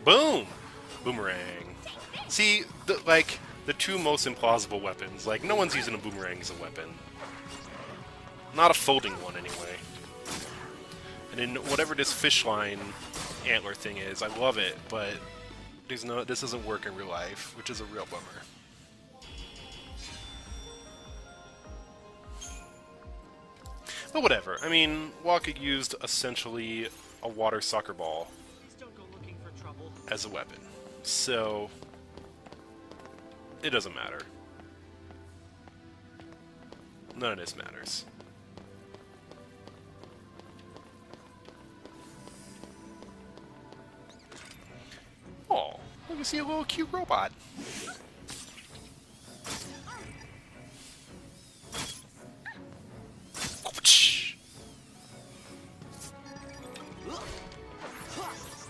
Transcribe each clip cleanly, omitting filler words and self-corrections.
Boom! Boomerang. See, the two most implausible weapons. Like, no one's using a boomerang as a weapon. Not a folding one, anyway. And in whatever this fish line antler thing is, I love it, but this doesn't work in real life, which is a real bummer. But whatever. I mean, Walker used essentially a water soccer ball as a weapon. So, it doesn't matter. None of this matters. Oh, let me see a little cute robot.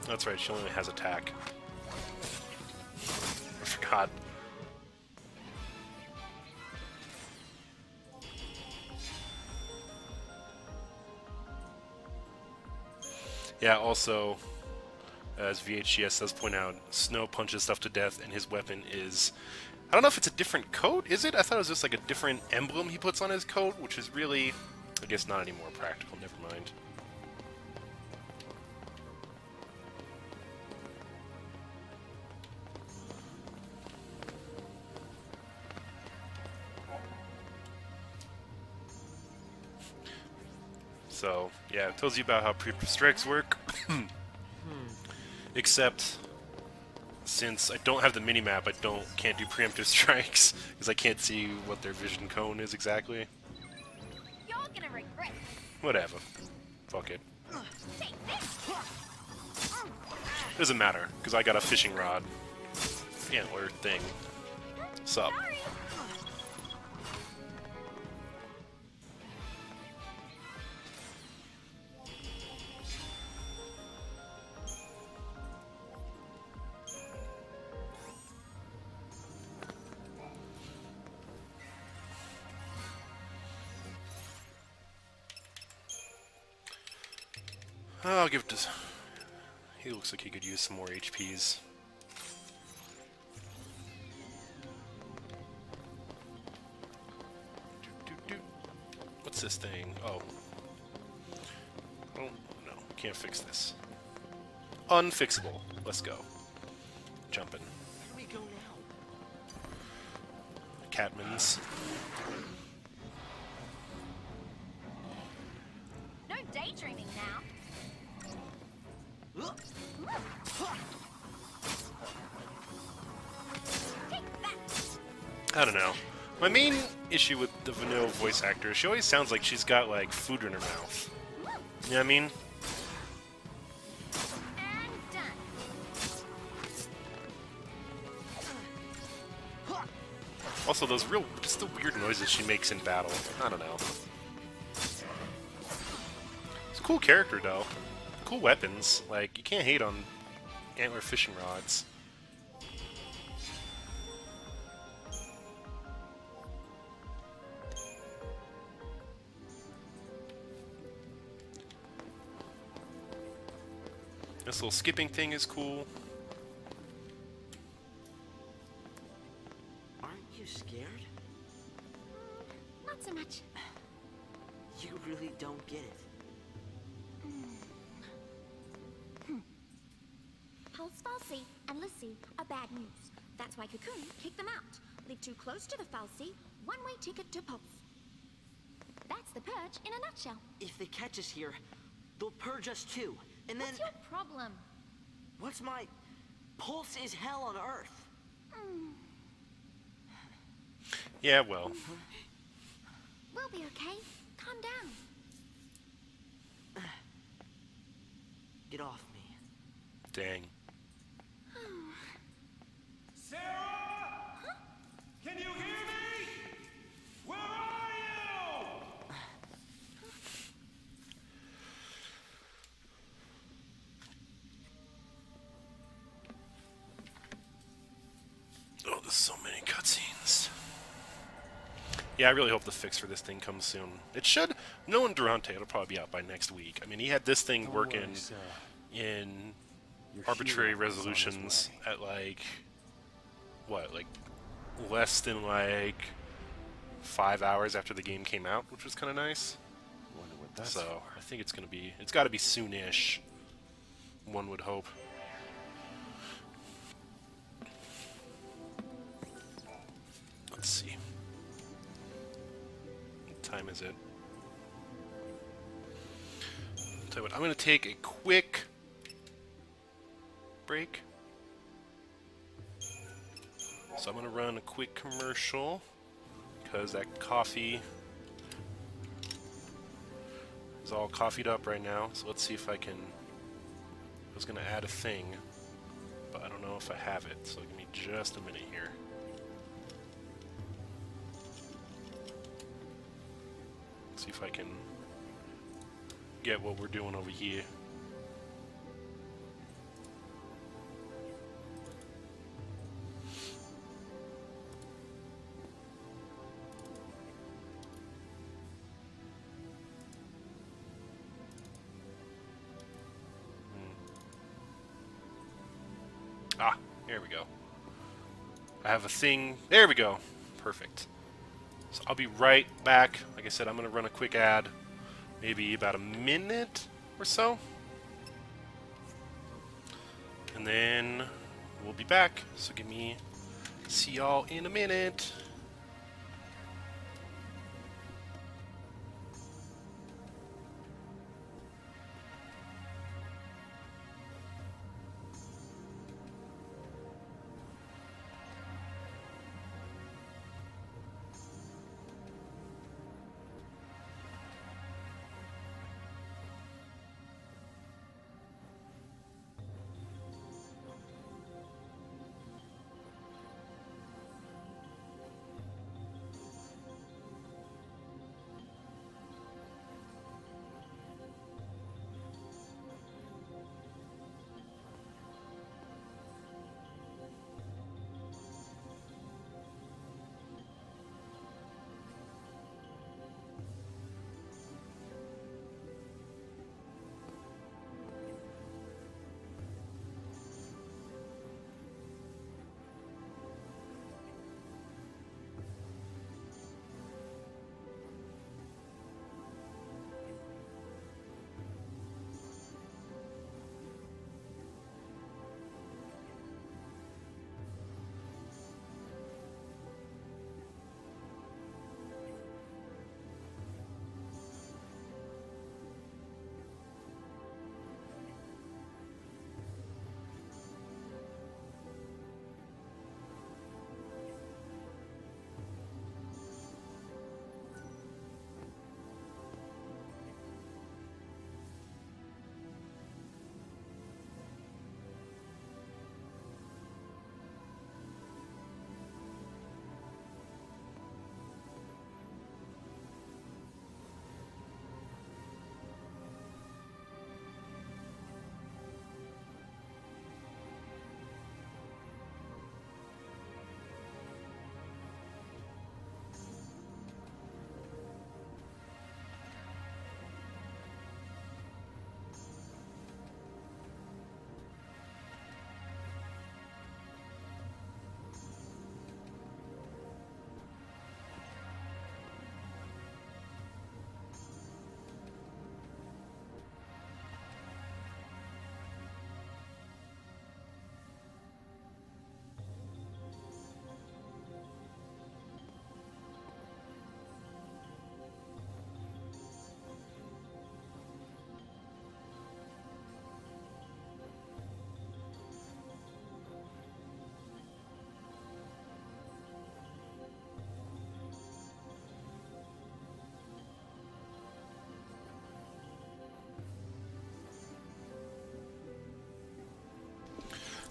That's right, she only has attack. I forgot. Yeah, also, as VHGS does point out, Snow punches stuff to death, and his weapon is... I don't know if it's a different coat, is it? I thought it was just like a different emblem he puts on his coat, which is really, I guess, not any more practical, never mind. So, yeah, it tells you about how preemptive strikes work. Except, since I don't have the minimap, can't do preemptive strikes, because I can't see what their vision cone is exactly. You're gonna regret. Whatever. Fuck it. Doesn't matter, because I got a fishing rod antler thing. Sup. I'll give it to... He looks like he could use some more HPs. What's this thing? Oh. Oh, no. Can't fix this. Unfixable. Let's go. Jumping. Where do we go now? Catman's. No daydreaming now. Take that. I don't know. My main issue with the vanilla voice actor, she always sounds like she's got, like, food in her mouth. You know what I mean? And done. Also, just the weird noises she makes in battle. I don't know. It's a cool character, though. Cool weapons. Like, you can't hate on antler fishing rods. This little skipping thing is cool. Aren't you scared? Not so much. You really don't get it. Pulse Falsey and Lissy are bad news. That's why Cocoon kicked them out. Live too close to the Falsey, one-way ticket to Pulse. That's the purge in a nutshell. If they catch us here, they'll purge us too. And then... What's your problem? What's my... Pulse is hell on Earth. Yeah, well. We'll be okay. Calm down. Get off me. Dang. Sarah? Huh? Can you hear me? Where are you? Oh, there's so many cutscenes. Yeah, I really hope the fix for this thing comes soon. It should. Knowing Durante, it'll probably be out by next week. I mean, he had this thing working in arbitrary resolutions at like what, like less than like 5 hours after the game came out, which was kind of nice. Wonder what that's So for. I think it's got to be soonish. One would hope. Let's see. What time is it? I'll tell you what, I'm going to take a quick break. So I'm going to run a quick commercial because that coffee is all coffeeed up right now. So let's see if I can... I was going to add a thing, but I don't know if I have it. So give me just a minute here. See if I can get what we're doing over here. Ah, here we go. I have a thing. There we go. Perfect. So I'll be right back. Like I said, I'm going to run a quick ad. Maybe about a minute or so. And then we'll be back. So see y'all in a minute.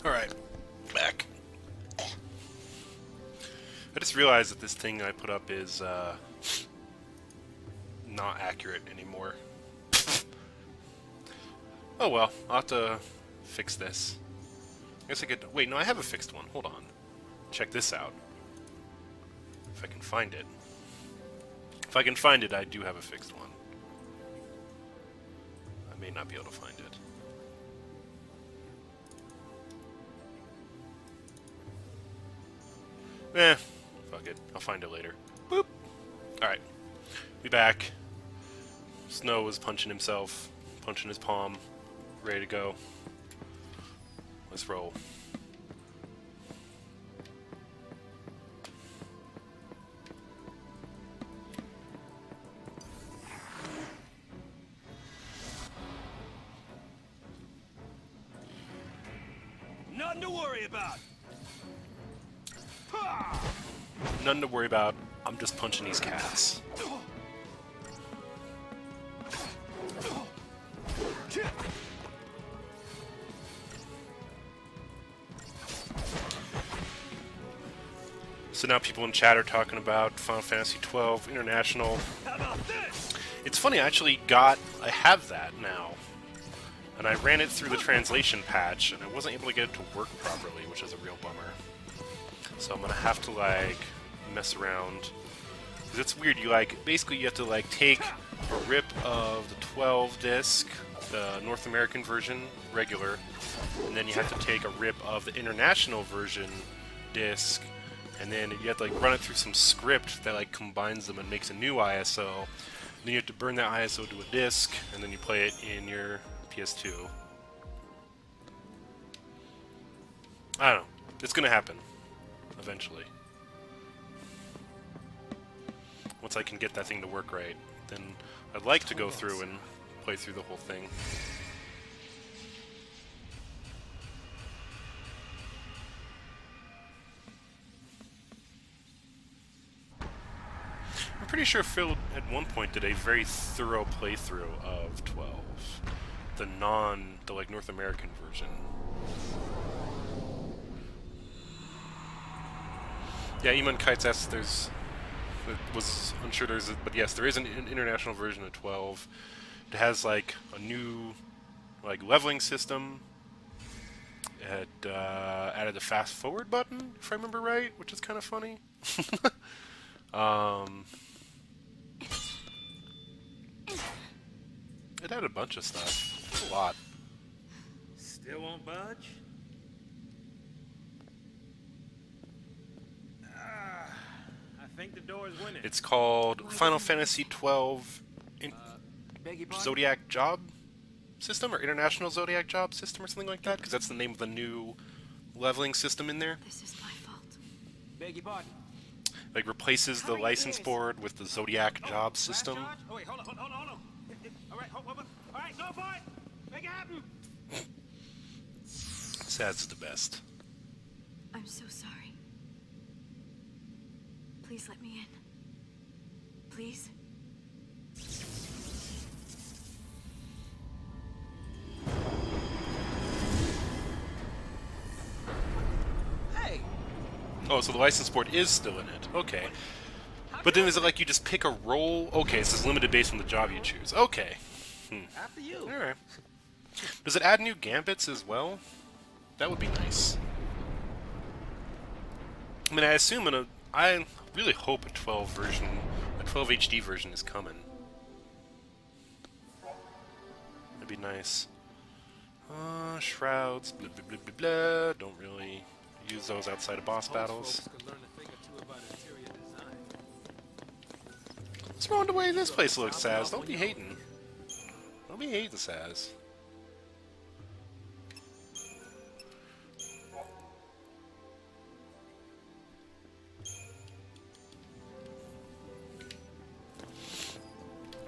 Alright, back. I just realized that this thing I put up is not accurate anymore. Oh well, I'll have to fix this. I guess I could... Wait, no, I have a fixed one. Hold on. Check this out. If I can find it. If I can find it, I do have a fixed one. I may not be able to find it. Fuck it. I'll find it later. Boop. Alright. We back. Snow is punching himself, punching his palm, ready to go. Let's roll. Nothing to worry about. Nothing to worry about. I'm just punching these cats. So now people in chat are talking about Final Fantasy XII International. How about this? It's funny, I have that now. And I ran it through the translation patch, and I wasn't able to get it to work properly, which is a real bummer. So I'm gonna have to, like, mess around. Because it's weird, basically you have to, like, take a rip of the 12 disc, the North American version, regular, and then you have to take a rip of the international version disc, and then you have to, like, run it through some script that, like, combines them and makes a new ISO. Then you have to burn that ISO to a disc, and then you play it in your PS2. I don't know. It's gonna happen. Eventually. Once I can get that thing to work right, then I'd like to go through and play through the whole thing. I'm pretty sure Phil at one point did a very thorough playthrough of 12. The like North American version. Yeah, Eamon Kites asks was unsure but yes, there is an international version of 12. It has like a new like leveling system. It added the fast forward button, if I remember right, which is kind of funny. It had a bunch of stuff. It's a lot. Still won't budge? I think the door is winning. It's called Final Fantasy XII Beg your pardon? Zodiac Job System, or International Zodiac Job System, or something like that, because that's the name of the new leveling system in there. This is my fault. Beg your pardon. Like, replaces the license board with the Zodiac Job System. Charge? Oh, wait, hold on. All right, hold on. All right, go for it. Make it happen. Sad's the best. I'm so sorry. Please let me in. Please? Hey! Oh, so the license board is still in it. Okay. But then is it like you just pick a role? Okay, so it's limited based on the job you choose. Okay. After you. Alright. Does it add new gambits as well? That would be nice. I mean, I assume I really hope a 12 HD version is coming. That'd be nice. Shrouds, blah blah blah blah blah. Don't really use those outside of boss battles. What's wrong with the way this place looks, Saz? Don't be hating. Don't be hating, Saz.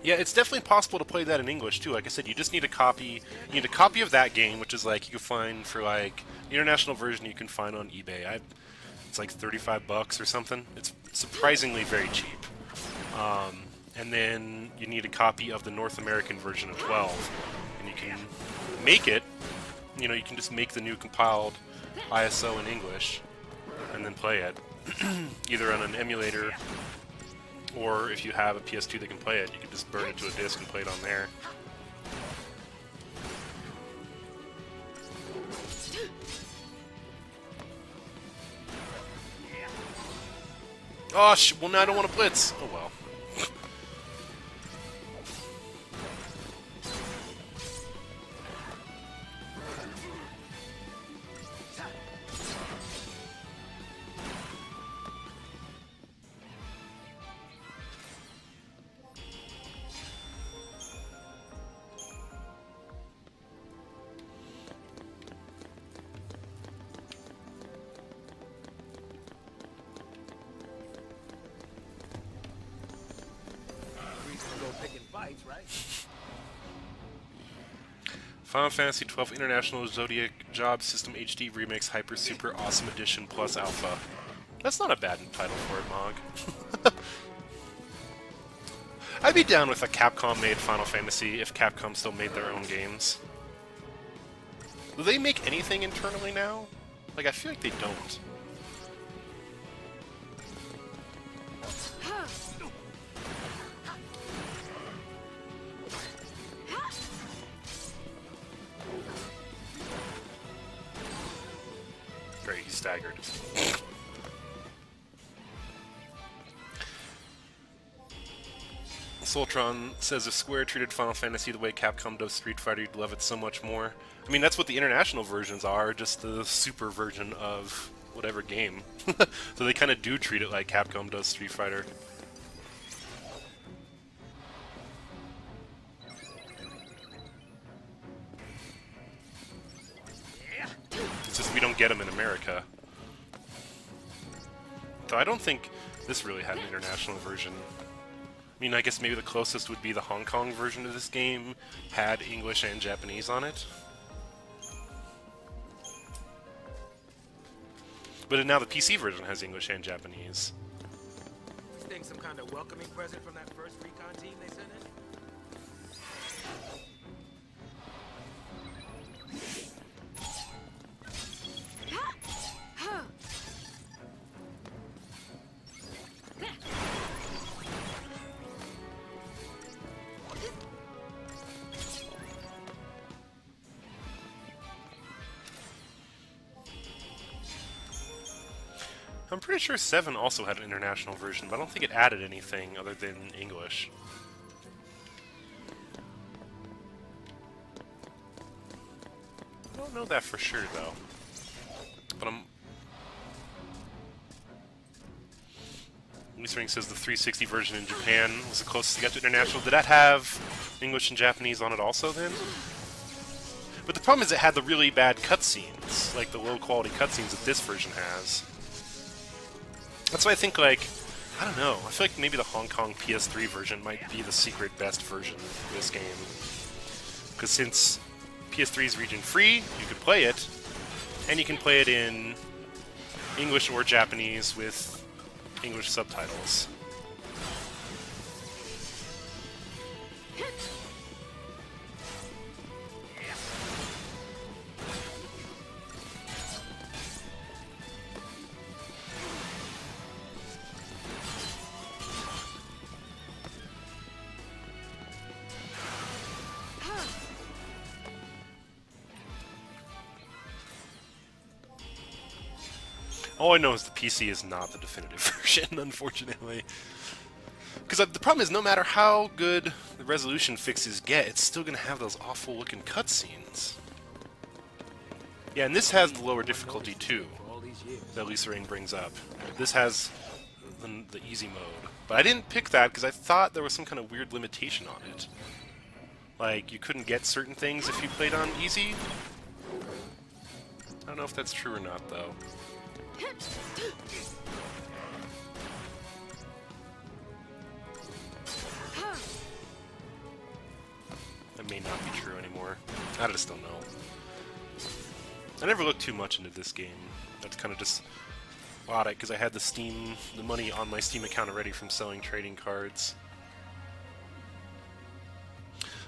Yeah, it's definitely possible to play that in English too. Like I said, you just need a copy. You need a copy of that game, which is like you can find for like the international version you can find on eBay. It's like $35 or something. It's surprisingly very cheap. And then you need a copy of the North American version of 12, and you can make it. You know, you can just make the new compiled ISO in English, and then play it either on an emulator. Or if you have a PS2 that can play it, you can just burn it to a disc and play it on there. Oh, well, now I don't want to blitz. Oh, well. Final Fantasy XII International Zodiac Job System HD Remix Hyper Super Awesome Edition Plus Alpha. That's not a bad title for it, Mog. I'd be down with a Capcom-made Final Fantasy if Capcom still made their own games. Do they make anything internally now? Like, I feel like they don't. Great, he's staggered. Soltron says if Square treated Final Fantasy the way Capcom does Street Fighter, you'd love it so much more. I mean, that's what the international versions are, just the super version of whatever game. So they kind of do treat it like Capcom does Street Fighter. It's just we don't get them in America. Though I don't think this really had an international version. I mean, I guess maybe the closest would be the Hong Kong version of this game had English and Japanese on it. But now the PC version has English and Japanese. This thing some kind of welcoming present from that first recon team they sent in? I'm pretty sure 7 also had an international version, but I don't think it added anything other than English. I don't know that for sure, though. But Ring says the 360 version in Japan was the closest to get to international. Did that have English and Japanese on it also, then? But the problem is it had the really bad cutscenes, like the low-quality cutscenes that this version has. That's why I think, like, I don't know, I feel like maybe the Hong Kong PS3 version might be the secret best version of this game. Because since PS3 is region-free, you could play it, and you can play it in English or Japanese with English subtitles. All I know is the PC is not the definitive version, unfortunately. Because the problem is, no matter how good the resolution fixes get, it's still going to have those awful-looking cutscenes. Yeah, and this has the lower difficulty, too, that Lisa Ring brings up. This has the easy mode. But I didn't pick that because I thought there was some kind of weird limitation on it. Like, you couldn't get certain things if you played on easy. I don't know if that's true or not, though. That may not be true anymore. I just don't know. I never looked too much into this game. That's kind of just bought it because I had the money on my Steam account already from selling trading cards.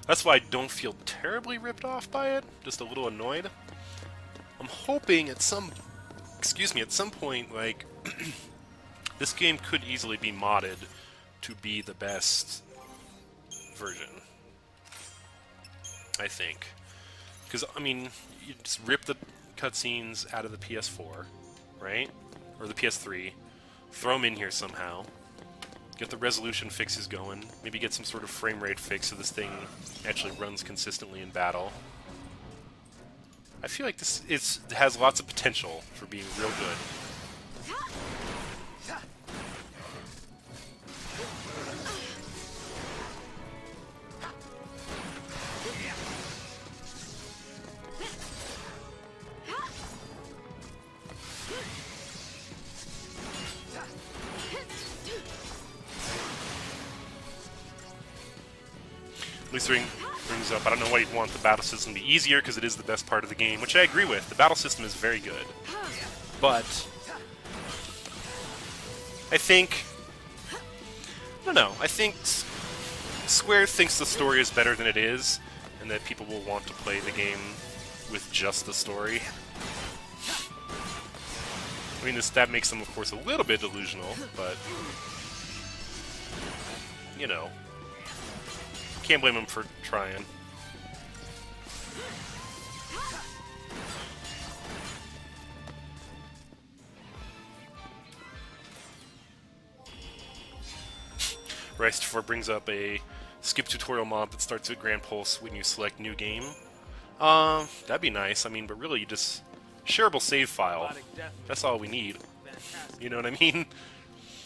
That's why I don't feel terribly ripped off by it. Just a little annoyed. I'm hoping at some point, like, this game could easily be modded to be the best version. I think. Because, I mean, you just rip the cutscenes out of the PS4, right? Or the PS3, throw them in here somehow, get the resolution fixes going, maybe get some sort of frame rate fix so this thing actually runs consistently in battle. I feel like this has lots of potential for being real good. Ring brings up, I don't know why you'd want the battle system to be easier, because it is the best part of the game, which I agree with. The battle system is very good. But I think, I don't know, I think Square thinks the story is better than it is, and that people will want to play the game with just the story. I mean, that makes them, of course, a little bit delusional, but, you know, can't blame them for trying. Rice4 brings up a skip tutorial mod that starts at Grand Pulse when you select new game. That'd be nice. I mean, but really, you just shareable save file. That's all we need. You know what I mean?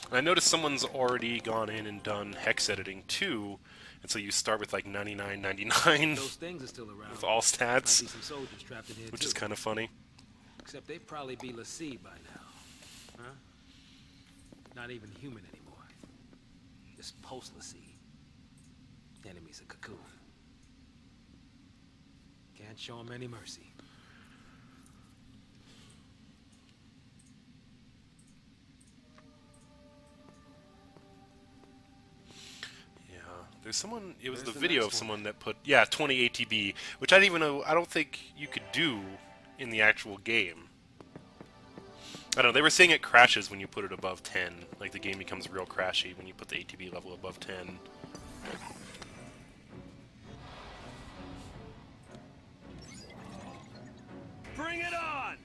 And I noticed someone's already gone in and done hex editing too, and so you start with like 99.99 Those things are still around. with all Might be stats, some soldiers trapped in here which too. is kind of funny. Except they'd probably be Lassie by now. Huh? Not even human anymore. Just post-Lassie. Enemies of Cocoon. Can't show him any mercy. Yeah, there's someone. It was Where's the the video next of one? someone that put 20 ATB, which I didn't even know. I don't think you could do in the actual game. I don't know. They were saying it crashes when you put it above 10. Like the game becomes real crashy when you put the ATB level above 10. Bring it on!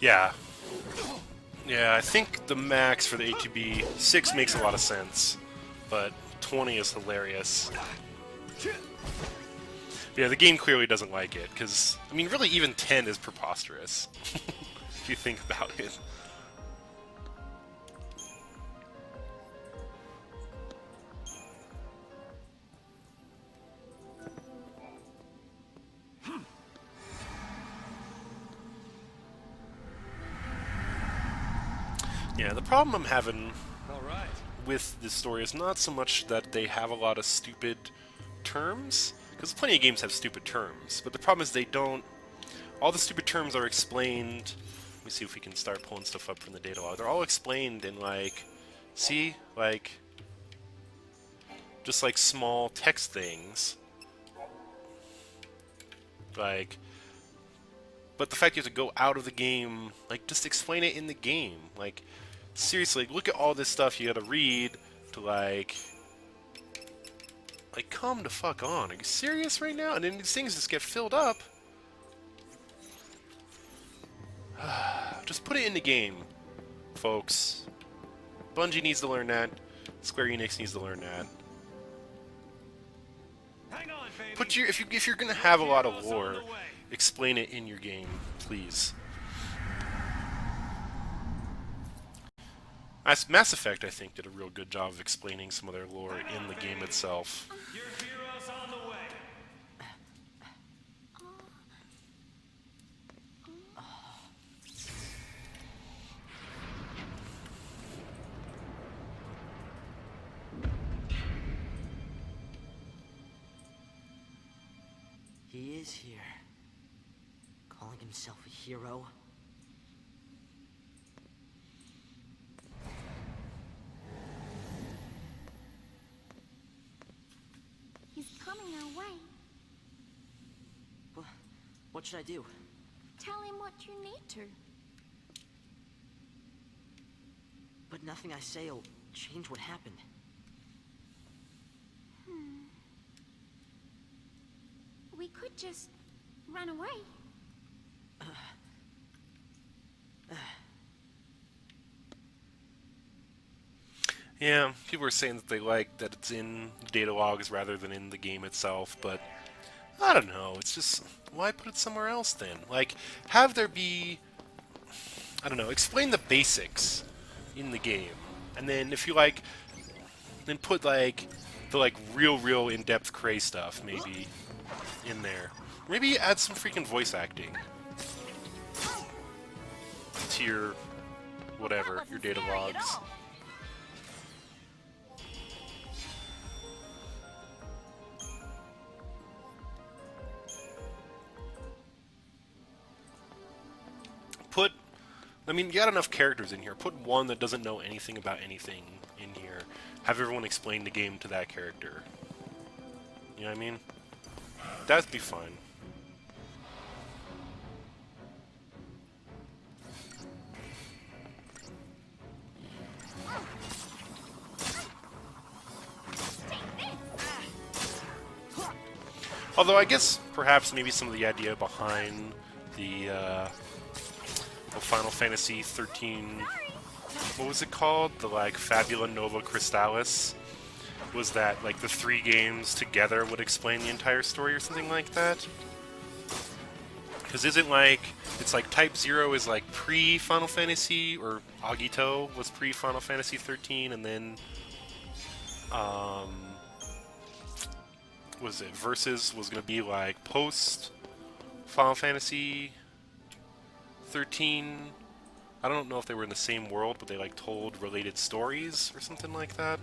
Yeah. Yeah, I think the max for the ATB 6 makes a lot of sense, but 20 is hilarious. Yeah, the game clearly doesn't like it, because, I mean, really even 10 is preposterous, if you think about it. Yeah, the problem I'm having All right. with this story is not so much that they have a lot of stupid terms, because plenty of games have stupid terms, but the problem is they don't... All the stupid terms are explained... Let me see if we can start pulling stuff up from the data log. They're all explained in, like... See? Like... Just like small text things. Like... But the fact you have to go out of the game... Like, just explain it in the game. Like... Seriously, look at all this stuff you gotta read to, like, come the fuck on. Are you serious right now? And then these things just get filled up. Just put it in the game, folks. Bungie needs to learn that. Square Enix needs to learn that. Hang on, baby. Put your if you're gonna have a lot of Heroes on lore, the way. explain it in your game, please. Mass Effect, I think, did a real good job of explaining some of their lore in the game itself. Your heroes on the way. He is here. Calling himself a hero. He's coming our way. What should I do? Tell him what you need to. But nothing I say will change what happened. We could just run away. Yeah, people are saying that they like that it's in data logs rather than in the game itself, but I don't know. It's just, why put it somewhere else then? Like, have there be, I don't know, explain the basics in the game, and then if you like, then put like the real in-depth Cray stuff maybe in there. Maybe add some freaking voice acting to your whatever, your data logs. I mean, you got enough characters in here. Put one that doesn't know anything about anything in here. Have everyone explain the game to that character. You know what I mean? That'd be fine. Although I guess perhaps maybe some of the idea behind the Final Fantasy XIII, what was it called? The like Fabula Nova Crystallis, was that like the 3 games together would explain the entire story or something like that? Because isn't like, it's like Type 0 is like pre-Final Fantasy, or Agito was pre-Final Fantasy XIII, and then was it Versus was going to be like post Final Fantasy 13. I don't know if they were in the same world, but they like told related stories or something like that.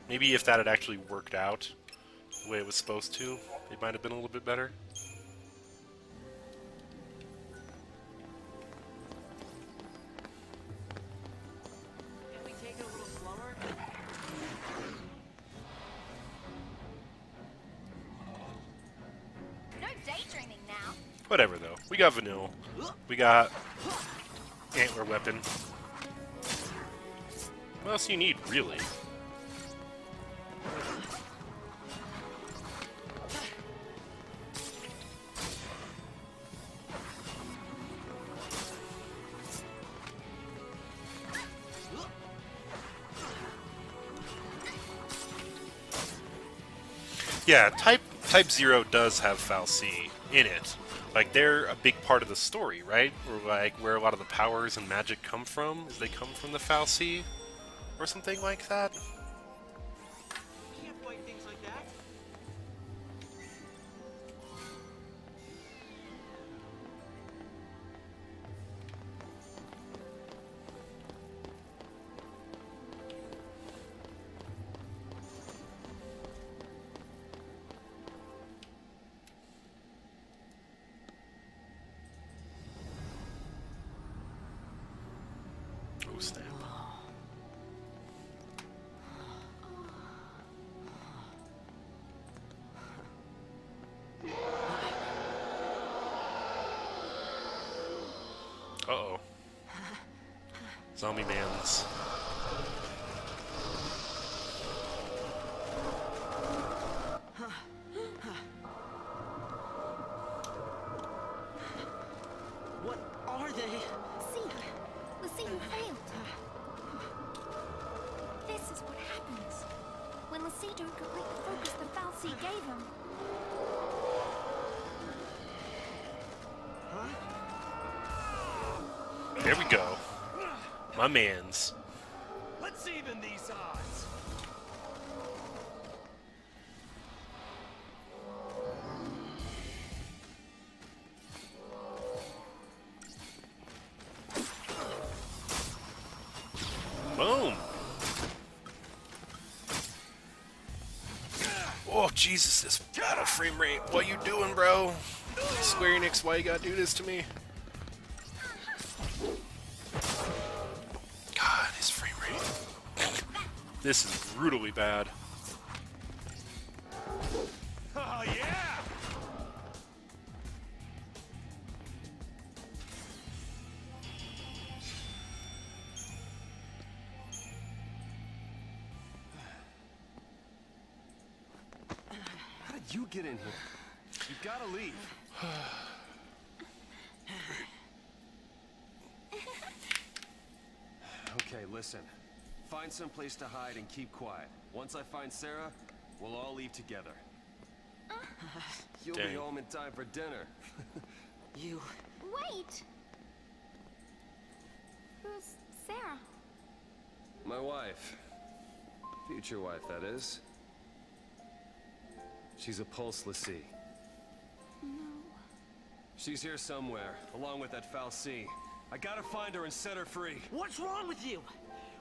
Maybe if that had actually worked out the way it was supposed to, it might have been a little bit better. Can we take it a little slower? No daydreaming now. Whatever though. We got Vanille. We got Antler weapon. What else do you need, really? Yeah, Type 0 does have FFXIII in it. Like, they're a big part of the story, right? Or like where a lot of the powers and magic come from, is they come from the FFXIII or something like that. You can't fight things like that. Oh snap. Uh-oh. Zombie mans. What are they? See, you failed. This is what happens when Lassie don't complete the focus the FFXIII gave him. There we go. My mans. Let's even these odds. Boom. Oh, Jesus, this battle frame rate. What you doing, bro? Square Enix, why you gotta do this to me? God, this frame rate. This is brutally bad. Oh yeah! How did you get in here? You gotta leave. Okay, listen. Find some place to hide and keep quiet. Once I find Sarah, we'll all leave together. You'll be Dang. home in time for dinner. You... Wait! Who's Sarah? My wife. Future wife, that is. She's a pulse Lassie. She's here somewhere, along with that FFXIII. I gotta find her and set her free. What's wrong with you?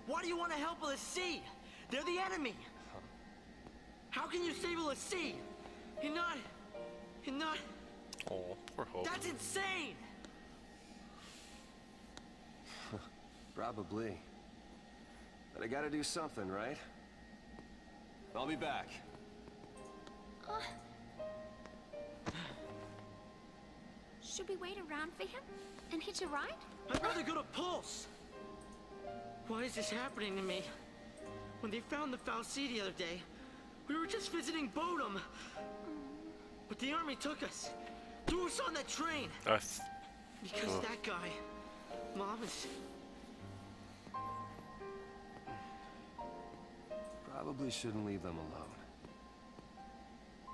Why do you want to help LaCie? They're the enemy. How can you save LaCie? You're not... Oh, poor Hope. That's insane! Probably. But I gotta do something, right? I'll be back. Should we wait around for him and hitch a ride? I'd rather go to Pulse. Why is this happening to me? When they found the FFXIII the other day, we were just visiting Bodum. But the army took us. Threw us on that train. Because that guy, Mom is... Probably shouldn't leave them alone.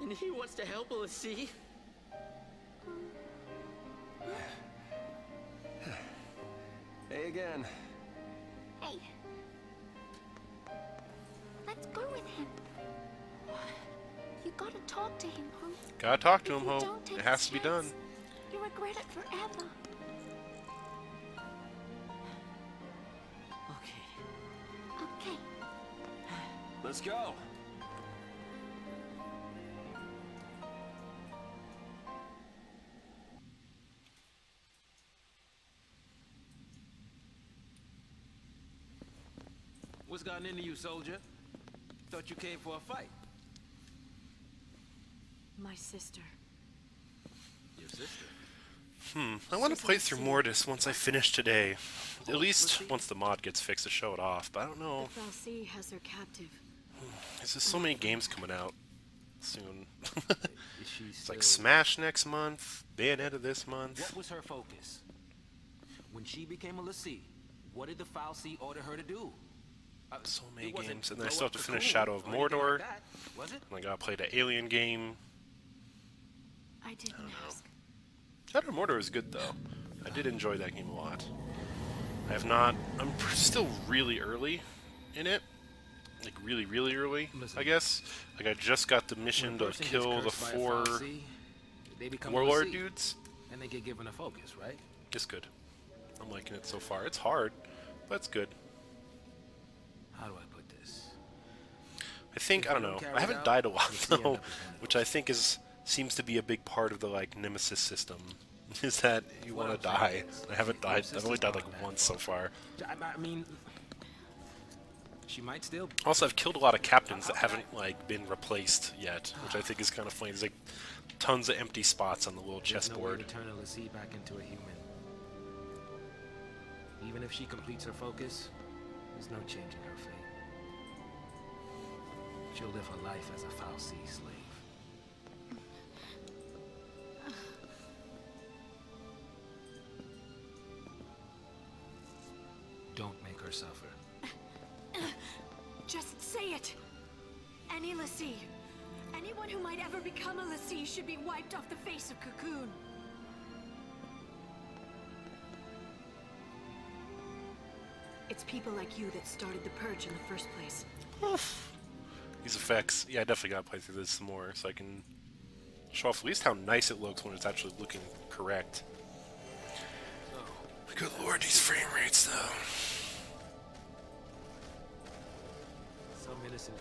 And he wants to help LaCie. Hey again. Hey. Let's go with him. You gotta talk to him, Hope. Gotta talk to If him, you Hope. don't take It has this to be done. chance, you'll regret it forever. Okay. Okay. Let's go. What's gotten into you, soldier? Thought you came for a fight. My sister. Your sister? I want to play through Mortis once I finish today. At least once the mod gets fixed to show it off, but I don't know. The FFXIII has her captive. There's just so many games coming out soon. Is she It's like still- Smash next month, Bayonetta this month. What was her focus? When she became a LaCie, what did the FFXIII order her to do? So many It wasn't games, and then I blow still up have to Cocoon finish Shadow of or anything Mordor. like that, was it? And I gotta play the Alien game. I didn't ask. Shadow of Mordor is good though. I did enjoy that game a lot. I have not. I'm still really early in it. Like really, really early, Listen. I guess. Like I just got the mission When a to person gets kill the cursed by a 4 FFXIII, they become a warlord LaCie, dudes. and they get given a focus, right? It's good. I'm liking it so far. It's hard, but it's good. How do I put this? I think, If I don't you know. don't carry I it haven't out, died a lot you'll see though, enough of them. which I think seems to be a big part of the like Nemesis system. Is that you What want to I'm saying die? is, I haven't your died. I've sister's only died like gone that once so far. I mean, she might still. Also, I've killed a lot of captains that haven't like been replaced yet, which I think is kind of funny. There's like tons of empty spots on the little There's no way chessboard. to turn a LaCie back into a human. Even if she completes her focus, there's no changing her fate. She'll live her life as a FFXIII slave. Don't make her suffer. Just say it! Any LaCie. Anyone who might ever become a LaCie should be wiped off the face of Cocoon. It's people like you that started the Purge in the first place. These effects, yeah, I definitely gotta play through this some more so I can show off at least how nice it looks when it's actually looking correct. Good lord, these frame rates though. Some innocent